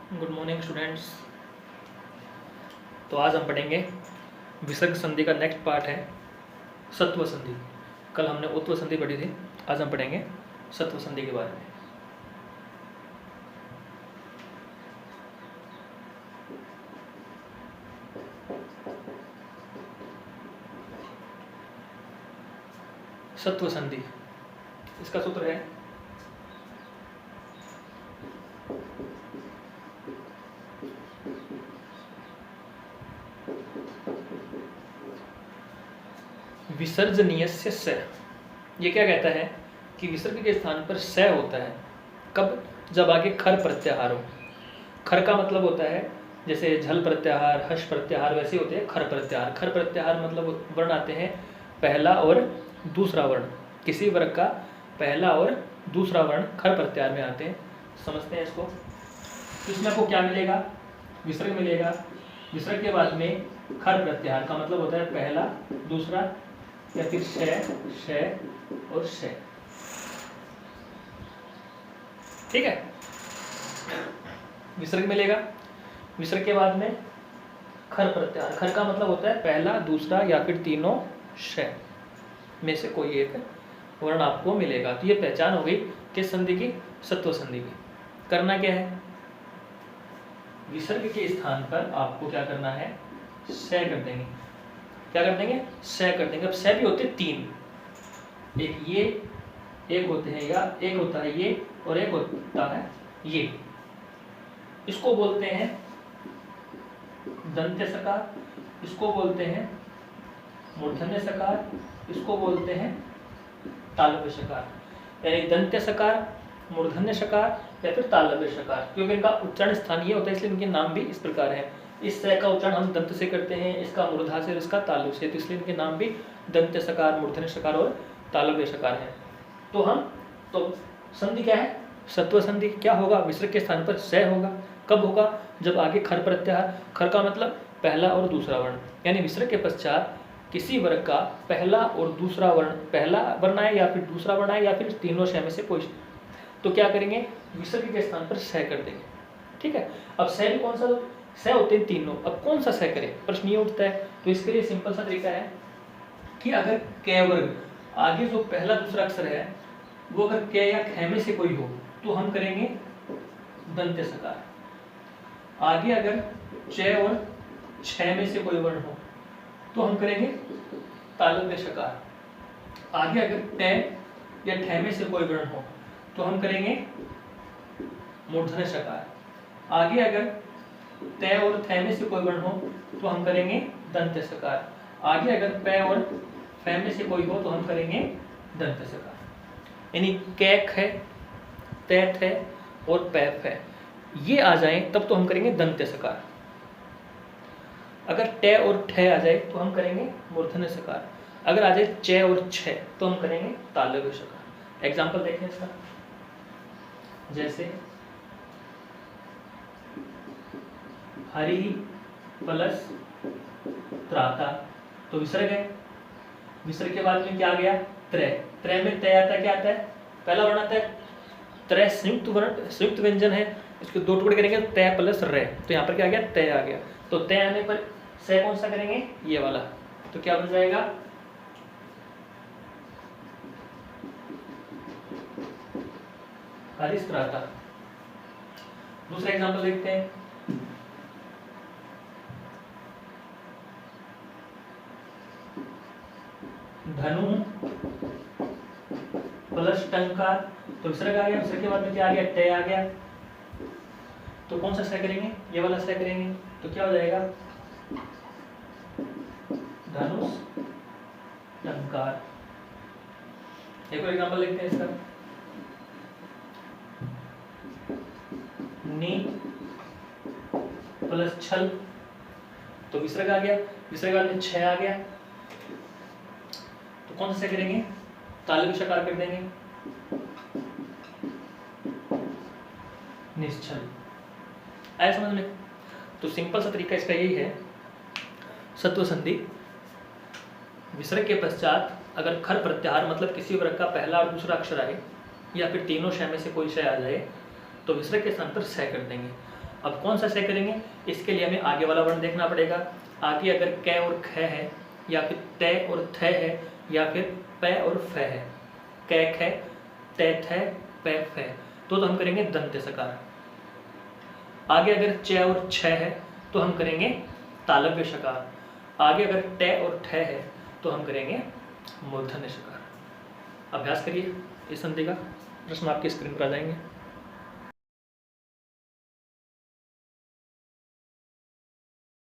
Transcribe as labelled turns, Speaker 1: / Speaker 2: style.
Speaker 1: Good morning students. तो आज हम पढ़ेंगे विसर्ग संधि का नेक्स्ट पार्ट है सत्व संधि। कल हमने उत्व संधि पढ़ी थी, आज हम पढ़ेंगे सत्व संधि के बारे में। सत्व संधि, इसका सूत्र है विसर्जनीयस्य स। ये क्या कहता है कि विसर्ग के स्थान पर स होता है कब? जब आगे खर प्रत्याहार हो। खर का मतलब होता है जैसे झल प्रत्याहार, हर्ष प्रत्याहार, वैसे होते हैं खर प्रत्याहार। खर प्रत्याहार मतलब वर्ण आते हैं पहला और दूसरा वर्ण, किसी वर्ग का पहला और दूसरा वर्ण खर प्रत्याहार में आते हैं। समझते हैं इसको। तो इसमें आपको क्या मिलेगा? विसर्ग मिलेगा। विसर्ग के बाद में खर प्रत्याहार का मतलब होता है पहला, दूसरा या फिर श और श। ठीक है, विसर्ग मिलेगा। विसर्ग के बाद में खर प्रत्याहार। खर का मतलब होता है पहला, दूसरा या फिर तीनों श में से कोई एक वर्ण आपको मिलेगा। तो ये पहचान हो गई किस संधि की? सत्व संधि की। करना क्या है? विसर्ग के स्थान पर आपको क्या करना है? स कर देंगे। क्या कर देंगे? स कर देंगे। अब स भी होते हैं तीन, एक ये, एक होते हैं या एक होता है ये और एक होता है ये। इसको बोलते हैं दंत्य सकार, इसको बोलते हैं मूर्धन्य सकार, इसको बोलते हैं तालव्य सकार। यानी दंत्य सकार, मूर्धन्य सकार या फिर तालव्य सकार। क्योंकि इनका उच्चारण स्थानीय होता है इसलिए इनके नाम भी इस प्रकार है। इस स का उच्चारण हम दंत से करते हैं, इसका मूर्धा से, इसका तालु से, तो इसलिए इनके नाम भी दंत्य सकार, मूर्धन्य सकार और तालव्य सकार है। तो संधि क्या है? सत्व संधि। क्या होगा? विसर्ग के स्थान पर स होगा। कब होगा? जब आगे खर प्रत्याहार। खर का मतलब पहला और दूसरा वर्ण, यानी विसर्ग के पश्चात किसी वर्ग का पहला और दूसरा वर्ण, पहला वर्ण आए या फिर दूसरा वर्ण आए या फिर तीनों श में से कोई। तो क्या करेंगे? विसर्ग के स्थान पर स कर देंगे। ठीक है। अब स भी कौन सा? स होते हैं तीनों। अब कौन सा स करें? प्रश्न ये उठता है। तो इसके लिए सिंपल सा तरीका है कि अगर क वर्ग आगे जो पहला दूसरा अक्षर है वो अगर क या ख में से कोई हो तो हम करेंगे दंत्य सकार। आगे अगर च और छ में से कोई वर्ण हो तो हम करेंगे तालव्य सकार। आगे अगर ट या ठ में से कोई वर्ण हो तो हम करेंगे मूर्धन्य सकार। आगे अगर त और थ में से कोई वर्ण हो तो हम करेंगे दंत्य सकार। आगे अगर प और फ में से कोई हो तो हम करेंगे दंत्य सकार। यानी क ख त थ और प फ ये आ जाए तब तो हम करेंगे दंत्य सकार। अगर ट और ठ आ जाए तो हम करेंगे मूर्धन्य सकार। अगर आ जाए च और छ तो हम करेंगे तालव्य सकार। एग्जाम्पल देखें इसका। जैसे हरि प्लस त्राता, तो विसर्ग है। विसर्ग के बाद में क्या आ गया? त्रय। त्रय में तय आता है, क्या आता है? पहला वर्ण आता है। त्रय संयुक्त वर्ण, संयुक्त व्यंजन है। इसके दो टुकड़े करेंगे तय प्लस रे, तो यहाँ पर क्या आ गया? तय आ गया। तो तय आने पर स कौन सा करेंगे? ये वाला। तो क्या बन जाएगा? हरिस्त्राता। दूसरा एग्जांपल देखते हैं। धनु प्लस टंकार, तो विसर्ग आ गया। विसर्ग के बाद में क्या आ गया? ट आ गया। तो कौन सा स करेंगे? ये वाला स करेंगे। तो क्या हो जाएगा? धनुष टंकार। एक और एग्जांपल देखते हैं इसका। नी प्लस छल, तो विसर्ग आ गया। विसर्ग बाद में छ आ गया। तो कौन सा करेंगे? तालव्य सकार कर देंगे, निश्चल। आया समझ में? तो सिंपल सा तरीका इसका यही है। सत्व संधि, विसर्ग के पश्चात अगर खर प्रत्याहार मतलब किसी वर्ग का पहला और दूसरा अक्षर आए या फिर तीनों श में से कोई श आ जाए तो विसर्ग के स्थान पर स कर देंगे। अब कौन सा से करेंगे, इसके लिए हमें आगे वाला वर्ण देखना पड़ेगा। आगे अगर क और ख है, या फिर त और थ है, या फिर प और फ है, क ख त थ प फ, तो हम करेंगे दंत्य सकार। आगे अगर च और छ है तो हम करेंगे तालव्य शकार। आगे अगर ट और ठ है तो हम करेंगे मूर्धन्य शकार। अभ्यास करिए इस संधि का, प्रश्न आपकी स्क्रीन पर आ जाएंगे।